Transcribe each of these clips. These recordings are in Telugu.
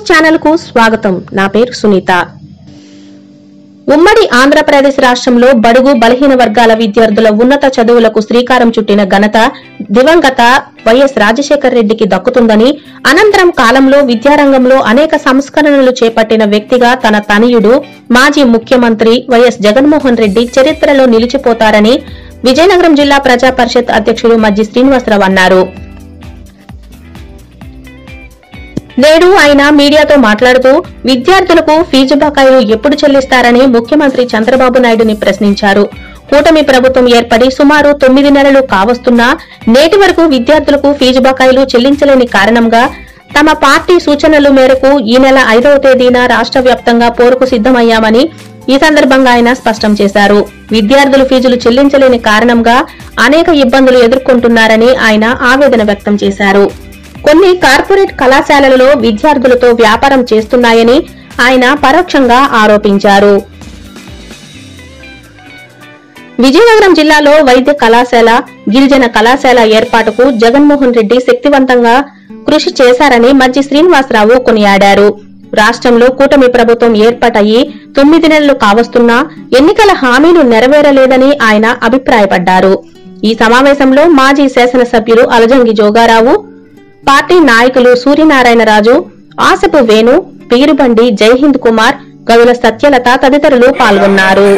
ఛానల్ కు స్వాగతం। నా పేరు సునీత। ఉమ్మడి ఆంధ్రప్రదేశ్ రాష్ట్రంలో బడుగు బలహీన వర్గాల విద్యార్థుల ఉన్నత చదువులకు శ్రీకారం చుట్టిన ఘనత దివంగత వైఎస్ రాజశేఖర్ రెడ్డికి దక్కుతుందని, అనంతరం కాలంలో విద్యారంగంలో అనేక సంస్కరణలు చేపట్టిన వ్యక్తిగా తన తనయుడు మాజీ ముఖ్యమంత్రి వైఎస్ జగన్మోహన్ రెడ్డి చరిత్రలో నిలిచిపోతారని విజయనగరం జిల్లా ప్రజా పరిషత్ అధ్యక్షుడు మజ్జి శ్రీనివాసరావు అన్నారు। నేడు ఆయన మీడియాతో మాట్లాడుతూ విద్యార్థులకు ఫీజు బకాయిలు ఎప్పుడు చెల్లిస్తారని ముఖ్యమంత్రి చంద్రబాబు నాయుడుని ప్రశ్నించారు। కూటమి ప్రభుత్వం ఏర్పడి సుమారు 9 నెలలు కావస్తున్నా నేటి వరకు విద్యార్థులకు ఫీజు బకాయిలు చెల్లించలేని కారణంగా తమ పార్టీ సూచనల మేరకు ఈ నెల 5వ తేదీన రాష్ట్ర వ్యాప్తంగా పోరుకు సిద్దమయ్యామని ఈ సందర్భంగా ఆయన స్పష్టం చేశారు। విద్యార్థులు ఫీజులు చెల్లించలేని కారణంగా అనేక ఇబ్బందులు ఎదుర్కొంటున్నారని ఆయన ఆవేదన వ్యక్తం చేశారు। కొన్ని కార్పొరేట్ కళాశాలలలో విద్యార్థులతో వ్యాపారం చేస్తున్నాయని ఆయన పరోక్షంగా ఆరోపించారు। విజయనగరం జిల్లాలో వైద్య కళాశాల, గిరిజన కళాశాల ఏర్పాటుకు జగన్మోహన్ రెడ్డి శక్తివంతంగా కృషి చేశారని మజ్జి శ్రీనివాసరావు కొనియాడారు। రాష్ట్రంలో కూటమి ప్రభుత్వం ఏర్పాటయ్యి 9 నెలలు కావస్తున్నా ఎన్నికల హామీలు నెరవేరలేదని ఆయన అభిప్రాయపడ్డారు। ఈ సమావేశంలో మాజీ శాసనసభ్యులు అలజంగి జోగారావు, పార్టీ నాయకులు సూర్యనారాయణరాజు, ఆసపు వేణు, పీరుబండి జైహింద్ కుమార్, గదుల సత్యలత తదితరులు పాల్గొన్నారు।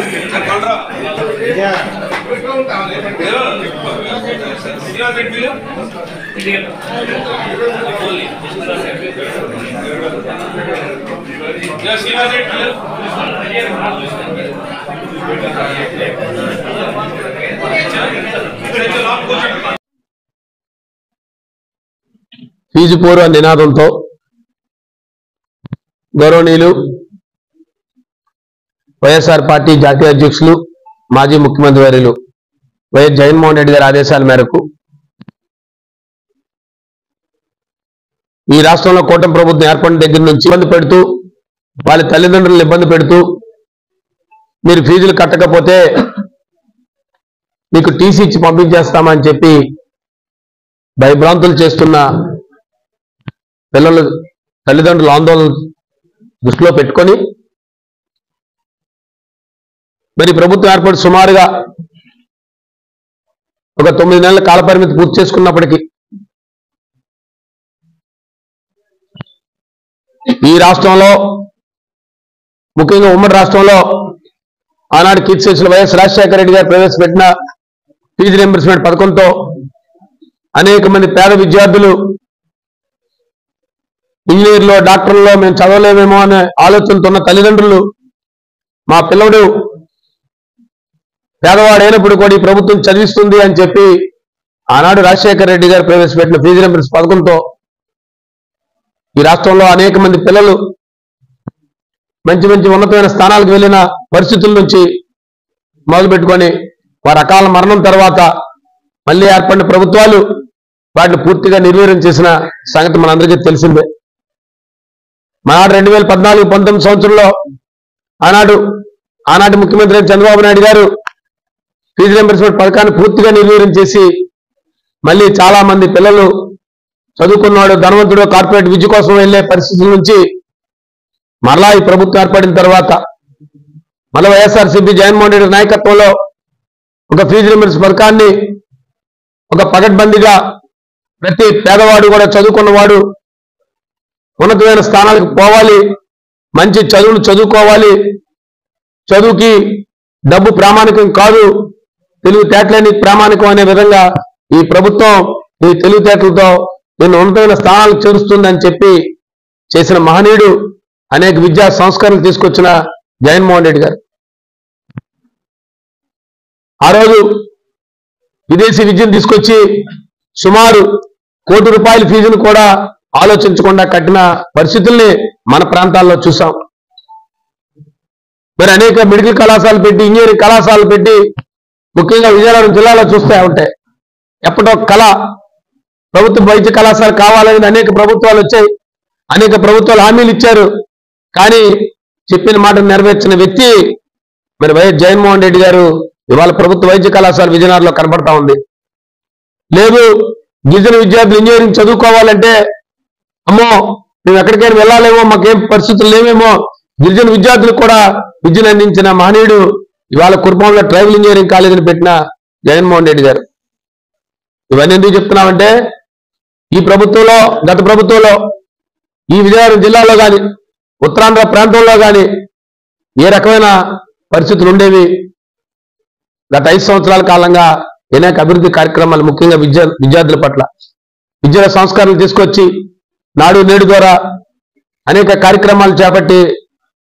ఫీజు పూర్వ నినాదంతో గౌరవనీయులు వైఎస్ఆర్ పార్టీ జాతీయ అధ్యక్షులు మాజీ ముఖ్యమంత్రి వర్యులు వైఎస్ జగన్మోహన్ రెడ్డి గారి ఆదేశాల మేరకు ఈ రాష్ట్రంలో కూటమి ప్రభుత్వం ఏర్పడిన దగ్గర నుంచి ఇబ్బంది పెడుతూ, వాళ్ళ తల్లిదండ్రులను ఇబ్బంది పెడుతూ, మీరు ఫీజులు కట్టకపోతే మీకు టీసీ ఇచ్చి పంపించేస్తామని చెప్పి భయభ్రాంతులు చేస్తున్న పిల్లలు తల్లిదండ్రుల ఆందోళన దృష్టిలో పెట్టుకొని మరి ప్రభుత్వం ఏర్పడి సుమారుగా ఒక 9 నెలల కాలపరిమితి పూర్తి చేసుకున్నప్పటికీ ఈ రాష్ట్రంలో, ముఖ్యంగా ఉమ్మడి రాష్ట్రంలో ఆనాడు కీర్తిశేషులు వైఎస్ రాజశేఖర రెడ్డి గారు ప్రవేశపెట్టిన ఫీజు రీయింబర్స్మెంట్ పథకంతో అనేక మంది పేద విద్యార్థులు ఇంజనీర్లో, డాక్టర్లో మేము చదవలేమేమో అనే ఆలోచనతో ఉన్న తల్లిదండ్రులు మా పిల్లడు పేదవాడైనప్పుడు కూడా ఈ ప్రభుత్వం చదివిస్తుంది అని చెప్పి ఆనాడు రాజశేఖర రెడ్డి గారు ప్రవేశపెట్టిన ఫీజు రీయింబర్స్మెంట్ పథకంతో ఈ రాష్ట్రంలో అనేక మంది పిల్లలు మంచి మంచి ఉన్నతమైన స్థానాలకు వెళ్ళిన పరిస్థితుల నుంచి మొదలుపెట్టుకొని వారి అకాల మరణం తర్వాత మళ్ళీ ఏర్పడిన ప్రభుత్వాలు వాటిని పూర్తిగా నిర్వీర్యం చేసిన సంగతి మనందరికీ తెలిసిందే। ఆనాడు 2014-19 సంవత్సరంలో ఆనాటి ముఖ్యమంత్రి చంద్రబాబు నాయుడు గారు ఫీజు రీయింబర్స్మెంట్ పథకాన్ని పూర్తిగా నిర్వీర్యం చేసి మళ్ళీ చాలా మంది పిల్లలు చదువుకున్నవాడు, ధనవంతుడు కార్పొరేట్ విద్య కోసం వెళ్లే పరిస్థితుల నుంచి మరలా ఈ ప్రభుత్వం ఏర్పడిన తర్వాత మళ్ళీ వైఎస్ఆర్సీపీ జగన్మోహన్ రెడ్డి నాయకత్వంలో ఒక ఫీజు రీయింబర్స్మెంట్ పథకాన్ని ఒక పకడ్బందీగా ప్రతి పేదవాడు కూడా చదువుకున్నవాడు ఉన్నతమైన స్థానాలకు పోవాలి, మంచి చదువులు చదువుకోవాలి, చదువుకి డబ్బు ప్రామాణికం కాదు, తెలివితేటలేని ప్రామాణికం అనే విధంగా ఈ ప్రభుత్వం ఈ తెలివితేటలతో నేను ఉన్నతమైన స్థానాలకు చేరుస్తుందని చెప్పి చేసిన మహనీయుడు, అనేక విద్యా సంస్కరణలు తీసుకొచ్చిన జగన్మోహన్ రెడ్డి గారు ఆ రోజు విదేశీ విద్యను తీసుకొచ్చి సుమారు ₹1 కోటి ఫీజును కూడా ఆలోచించకుండా కట్టిన పరిస్థితుల్ని మన ప్రాంతాల్లో చూసాం। మరి అనేక మెడికల్ కళాశాలలు పెట్టి, ఇంజనీరింగ్ కళాశాలలు పెట్టి, ముఖ్యంగా విజయనగరం జిల్లాలో చూస్తే ఉంటాయి ఎప్పటో కళ ప్రభుత్వ వైద్య కళాశాల కావాలని అనేక ప్రభుత్వాలు వచ్చాయి, అనేక ప్రభుత్వాలు హామీలు ఇచ్చారు, కానీ చెప్పిన మాట నెరవేర్చిన వ్యక్తి మరి వైఎస్ జగన్మోహన్ రెడ్డి గారు ఇవాళ ప్రభుత్వ వైద్య కళాశాల విజయనగరంలో కనబడతా ఉంది। లేదు గిరిజన విద్యార్థులు ఇంజనీరింగ్ చదువుకోవాలంటే అమ్మో మేము ఎక్కడికైనా వెళ్ళాలేమో, మాకేం పరిస్థితులు లేవేమో, గిరిజన విద్యార్థులకు కూడా విద్యను అందించిన మహనీయుడు ఇవాళ కురుపాంలో ట్రైబల్ ఇంజనీరింగ్ కాలేజీని పెట్టిన జగన్మోహన్ రెడ్డి గారు. ఇవన్నీ ఎందుకు చెప్తున్నామంటే ఈ ప్రభుత్వంలో, గత ప్రభుత్వంలో ఈ విజయనగరం జిల్లాలో కానీ ఉత్తరాంధ్ర ప్రాంతంలో కానీ ఏ రకమైన పరిస్థితులు ఉండేవి. గత 5 సంవత్సరాల కాలంగా అనేక అభివృద్ధి కార్యక్రమాలు, ముఖ్యంగా విద్యార్థుల పట్ల విద్యా సంస్కరణలు తీసుకొచ్చి నాడు నేడు ద్వారా అనేక కార్యక్రమాలు చేపట్టి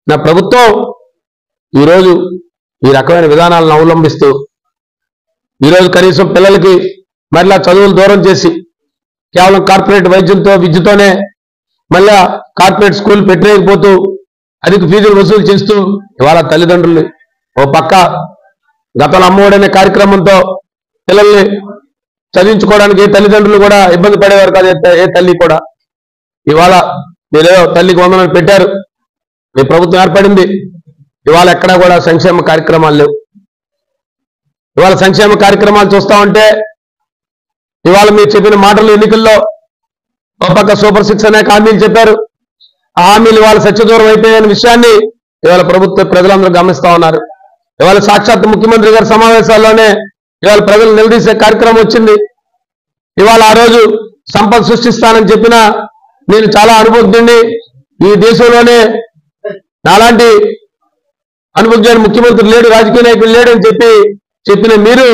నా ప్రభుత్వం ఈరోజు ఈ రకమైన విధానాలను అవలంబిస్తూ ఈరోజు కనీసం పిల్లలకి మరలా చదువులు దూరం చేసి కేవలం కార్పొరేట్ వైద్యంతో విద్యతోనే మళ్ళా కార్పొరేట్ స్కూల్ పెట్టలేకపోతూ అధిక ఫీజులు వసూలు చేస్తూ ఇవాళ తల్లిదండ్రులు ఓ పక్క గతంలో అమ్మఒడనే కార్యక్రమంతో పిల్లల్ని చదివించుకోవడానికి ఏ తల్లిదండ్రులు కూడా ఇబ్బంది పడేవారు కాదు. ఏ తల్లి కూడా ఇవాళ మీరేదో తల్లికి వందనం పెట్టారు, మీ ప్రభుత్వం ఏర్పడింది, ఇవాళ ఎక్కడా కూడా సంక్షేమ కార్యక్రమాలు లేవు. ఇవాళ సంక్షేమ కార్యక్రమాలు చూస్తా ఉంటే ఇవాళ మీరు చెప్పిన మాటలు ఎన్నికల్లో ఒక పక్క సూపర్ 6 అనే హామీలు చెప్పారు. ఆ హామీలు ఇవాళ సత్యదూరం అయిపోయిన విషయాన్ని ఇవాళ ప్రభుత్వ ప్రజలందరూ గమనిస్తా ఉన్నారు. ఇవాళ సాక్షాత్ ముఖ్యమంత్రి గారి సమావేశాల్లోనే ఇవాళ ప్రజలు నిలదీసే కార్యక్రమం వచ్చింది. ఇవాళ ఆ రోజు సంపద సృష్టిస్తానని చెప్పినా నేను చాలా అనుభవజ్ఞుడిని, ఈ దేశంలోనే నాలాంటి అనుభవజ్ఞుడు ముఖ్యమంత్రి లేడు, రాజకీయ నాయకుడు లేడని చెప్పిన మీరు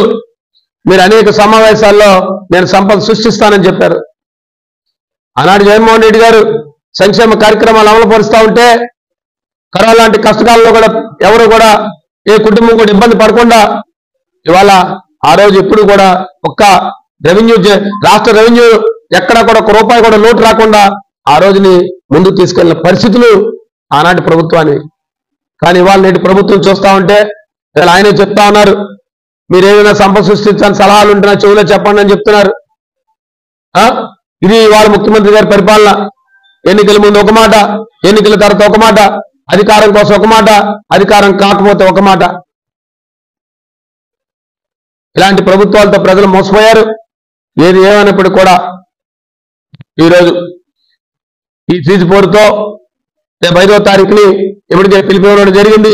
అనేక సమావేశాల్లో నేను సంపద సృష్టిస్తానని చెప్పారు. ఆనాడు జగన్మోహన్ రెడ్డి గారు సంక్షేమ కార్యక్రమాలు అమలు పరుస్తూ ఉంటే కరోనా లాంటి కష్టకాలంలో కూడా ఎవరు కూడా ఏ కుటుంబం కూడా ఇబ్బంది పడకుండా ఇవాళ ఆ రోజు ఎప్పుడు కూడా ఒక్క రాష్ట్ర రెవెన్యూ ఎక్కడా కూడా ఒక్క రూపాయి కూడా లోటు రాకుండా ఆ రోజుని ముందుకు తీసుకెళ్లిన పరిస్థితులు ఆనాటి ప్రభుత్వాన్ని. కానీ ఇవాళ నేటి ప్రభుత్వం చూస్తా ఉంటే ఇవాళ ఆయనే చెప్తా ఉన్నారు, మీరు ఏదైనా సంపద సృష్టించాలని సలహాలు ఉంటున్నా చెవులో చెప్పండి అని చెప్తున్నారు. ఇది ఇవాళ ముఖ్యమంత్రి గారి పరిపాలన. ఎన్నికల ముందు ఒక మాట, ఎన్నికల తర్వాత ఒక మాట, అధికారం కోసం ఒక మాట, అధికారం కాకపోతే ఒక మాట. ఇలాంటి ప్రభుత్వాలతో ప్రజలు మోసపోయారు. ఏది ఏమైనప్పుడు కూడా ఈరోజు ఈ ఫీజు పోరుతో రేపు 5వ తారీఖుని ఇప్పటికే పిలిపివ్వడం జరిగింది.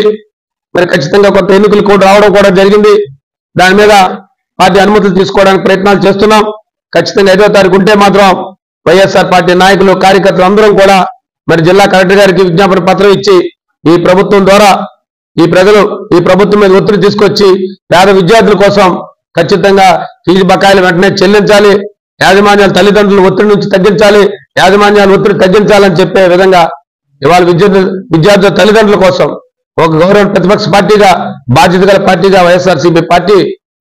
మరి ఖచ్చితంగా కొత్త ఎన్నికలు కూడా రావడం కూడా జరిగింది. దాని మీద పార్టీ అనుమతులు తీసుకోవడానికి ప్రయత్నాలు చేస్తున్నాం. ఖచ్చితంగా 5వ తారీఖు ఉంటే మాత్రం వైఎస్ఆర్ పార్టీ నాయకులు, కార్యకర్తలు అందరం కూడా మరి జిల్లా కలెక్టర్ గారికి విజ్ఞాపన పత్రం ఇచ్చి ఈ ప్రభుత్వం ద్వారా ఈ ప్రభుత్వం మీద ఒత్తిడి తీసుకొచ్చి పేద విద్యార్థుల కోసం ఖచ్చితంగా ఫీజు బకాయిలు వెంటనే చెల్లించాలి, యాజమాన్యాలు తల్లిదండ్రుల ఒత్తిడి నుంచి తగ్గించాలి, యాజమాన్యాల ఒత్తిడి తగ్గించాలని చెప్పే విధంగా ఇవాళ విద్యార్థుల తల్లిదండ్రుల కోసం ఒక గౌరవ ప్రతిపక్ష పార్టీగా, బాధ్యత గల పార్టీగా వైఎస్ఆర్సీపీ పార్టీ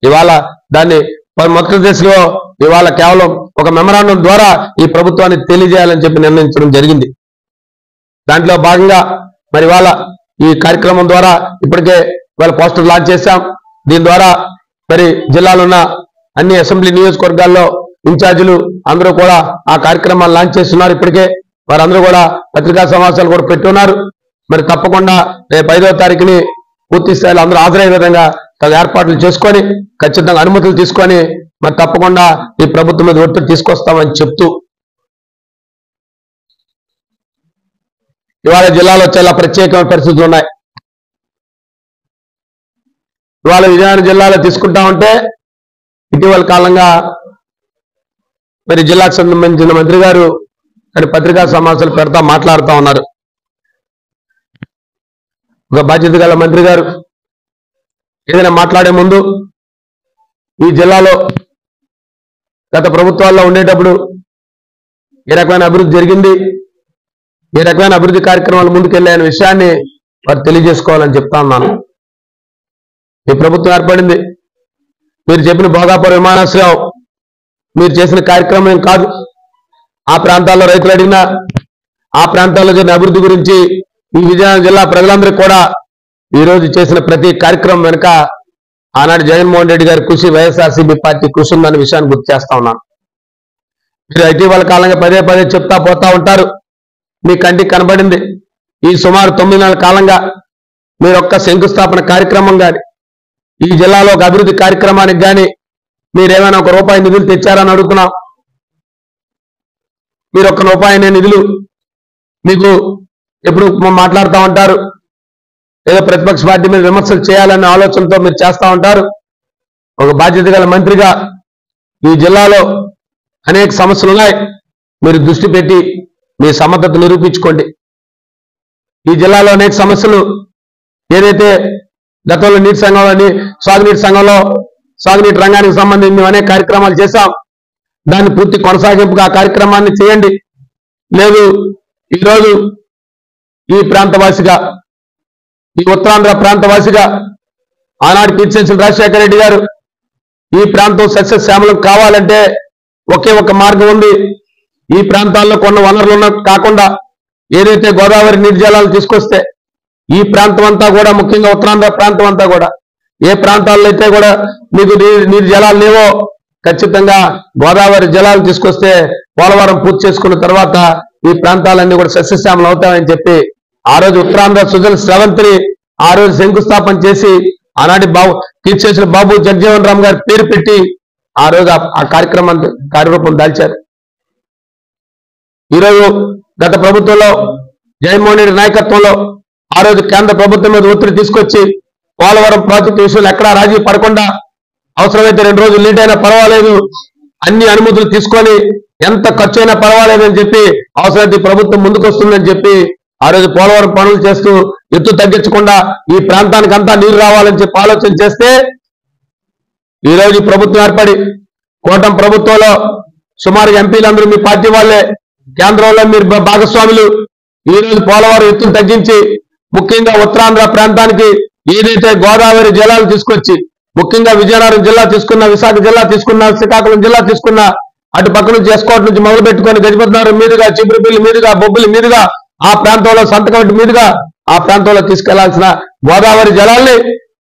ఇవాళ దాన్ని మొదటి దశలో ఇవాళ కేవలం ఒక మెమరాండం ద్వారా ఈ ప్రభుత్వాన్ని తెలియజేయాలని చెప్పి నిర్ణయించడం జరిగింది. దాంట్లో భాగంగా మరి ఇవాళ ఈ కార్యక్రమం ద్వారా ఇప్పటికే ఇవాళ పోస్టర్ లాంచ్ చేశాం. దీని ద్వారా మరి జిల్లాలో ఉన్న అన్ని అసెంబ్లీ నియోజకవర్గాల్లో ఇన్ఛార్జీలు అందరూ కూడా ఆ కార్యక్రమాలు లాంచ్ చేస్తున్నారు. ఇప్పటికే వారందరూ కూడా పత్రికా సమావేశాలు కూడా పెట్టున్నారు. మరి తప్పకుండా రేపు 5వ తారీఖుని పూర్తి స్థాయిలో అందరూ హాజరయ్యే విధంగా తగు ఏర్పాట్లు చేసుకొని ఖచ్చితంగా అనుమతులు తీసుకొని మరి తప్పకుండా ఈ ప్రభుత్వం మీద ఒత్తిడి తీసుకొస్తామని చెప్తూ ఇవాళ జిల్లాలో చాలా ప్రత్యేకమైన పరిస్థితులు ఉన్నాయి. ఇవాళ విజయనగరం జిల్లాలో తీసుకుంటా ఉంటే ఇటీవల కాలంగా మరి జిల్లాకు సంబంధించిన మంత్రి గారు మరి పత్రికా సమావేశాలు పెడతా మాట్లాడుతూ ఉన్నారు. ఒక బాధ్యత గల మంత్రి గారు ఏదైనా మాట్లాడే ముందు ఈ జిల్లాలో గత ప్రభుత్వాల్లో ఉండేటప్పుడు ఏ రకమైన అభివృద్ధి జరిగింది, ఏ రకమైన అభివృద్ధి కార్యక్రమాలు ముందుకెళ్ళాయనే విషయాన్ని వారు తెలియజేసుకోవాలని చెప్తా ఉన్నాను. ఈ ప్రభుత్వం ఏర్పడింది, మీరు చెప్పిన భోగాపురం విమానాశ్రయం మీరు చేసిన కార్యక్రమం కాదు. ఆ ప్రాంతాల్లో రైతులు అడిగినా ఆ ప్రాంతాల్లో జరిగిన అభివృద్ధి గురించి ఈ విజయనగరం జిల్లా ప్రజలందరికీ కూడా ఈరోజు చేసిన ప్రతి కార్యక్రమం వెనుక ఆనాడు జగన్మోహన్ రెడ్డి గారి కృషి, వైఎస్ఆర్సీపీ పార్టీ కృషి ఉందన్న విషయాన్ని గుర్తు చేస్తా ఉన్నాను. మీరు ఇటీవల కాలంగా పదే పదే చెప్తా పోతా ఉంటారు. మీ కంటికి కనబడింది ఈ సుమారు 9 నెలల కాలంగా మీరు ఒక్క శంకుస్థాపన కార్యక్రమం కానీ, ఈ జిల్లాలో ఒక అభివృద్ధి కార్యక్రమానికి కానీ మీరేమైనా ₹1 నిధులు తెచ్చారని అడుగుతున్నాం. మీరు ₹1 నిధులు మీకు ఎప్పుడు మాట్లాడుతూ ఉంటారు, ఏదో ప్రతిపక్ష పార్టీ మీద విమర్శలు చేయాలనే ఆలోచనతో మీరు చేస్తూ ఉంటారు. ఒక బాధ్యత గల మంత్రిగా ఈ జిల్లాలో అనేక సమస్యలు ఉన్నాయి, మీరు దృష్టి పెట్టి మీ సమర్థత నిరూపించుకోండి. ఈ జిల్లాలో అనేక సమస్యలు ఏదైతే గతంలో నీటి సంఘంలో సాగునీటి రంగానికి సంబంధించి మేము అనేక కార్యక్రమాలు చేశాం, దాన్ని పూర్తి కొనసాగింపుగా ఆ కార్యక్రమాన్ని చేయండి. లేదు ఈరోజు ఈ ప్రాంతవాసిగా, ఈ ఉత్తరాంధ్ర ప్రాంతవాసిగా ఆనాడు కీర్తిశేషులు రాజశేఖర రెడ్డి గారు ఈ ప్రాంతం సస్యశ్యామలం కావాలంటే ఒకే ఒక మార్గం ఉంది. ఈ ప్రాంతాల్లో కొన్ని వనరులు కాకుండా ఏదైతే గోదావరి నీటి జలాలు తీసుకొస్తే ఈ ప్రాంతం అంతా కూడా, ముఖ్యంగా ఉత్తరాంధ్ర ప్రాంతం అంతా కూడా, ఏ ప్రాంతాల్లో అయితే కూడా మీకు నీటి జలాలు లేవో ఖచ్చితంగా గోదావరి జలాలు తీసుకొస్తే పోలవరం పూర్తి చేసుకున్న తర్వాత ఈ ప్రాంతాలన్నీ కూడా సస్యశ్యామలం అవుతాయని చెప్పి ఆ రోజు ఉత్తరాంధ్ర సుజల స్రవంతిని ఆ రోజు శంకుస్థాపన చేసి ఆనాటి కీర్తిశేషులు బాబు జగజీవన్ రామ్ గారి పేరు పెట్టి ఆ రోజు ఆ కార్యరూపం దాల్చారు. ఈరోజు గత ప్రభుత్వంలో జగన్మోహన్ రెడ్డి నాయకత్వంలో ఆ రోజు కేంద్ర ప్రభుత్వం మీద ఒత్తిడి తీసుకొచ్చి పోలవరం ప్రాజెక్టు విషయంలో ఎక్కడా రాజీ పడకుండా అవసరమైతే 2 రోజులు లేట్ అయినా పర్వాలేదు, అన్ని అనుమతులు తీసుకొని ఎంత ఖర్చు అయినా పర్వాలేదు అని చెప్పి అవసరమైతే ప్రభుత్వం ముందుకు వస్తుందని చెప్పి ఆ రోజు పోలవరం పనులు చేస్తూ ఎత్తు తగ్గించకుండా ఈ ప్రాంతానికి అంతా నీరు రావాలని చెప్పి ఆలోచన చేస్తే ఈరోజు ప్రభుత్వం ఏర్పడి కూటమి ప్రభుత్వంలో సుమారు ఎంపీలందరూ మీ పార్టీ వాళ్ళే, కేంద్రంలో మీరు భాగస్వాములు. ఈ రోజు పోలవరం ఎత్తును తగ్గించి ముఖ్యంగా ఉత్తరాంధ్ర ప్రాంతానికి ఏదైతే గోదావరి జలాలు తీసుకొచ్చి ముఖ్యంగా విజయనగరం జిల్లా తీసుకున్న, విశాఖ జిల్లా తీసుకున్న, శ్రీకాకుళం జిల్లా తీసుకున్న, అటు పక్క నుంచి ఎస్కోట్ నుంచి మొదలు పెట్టుకొని గజపతినగరం మీదుగా, చిబ్రిపల్లి మీదుగా, బొబ్బిలి మీదుగా, ఆ ప్రాంతంలో సంతకవటి మీదుగా ఆ ప్రాంతంలో తీసుకెళ్లాల్సిన గోదావరి జలాల్ని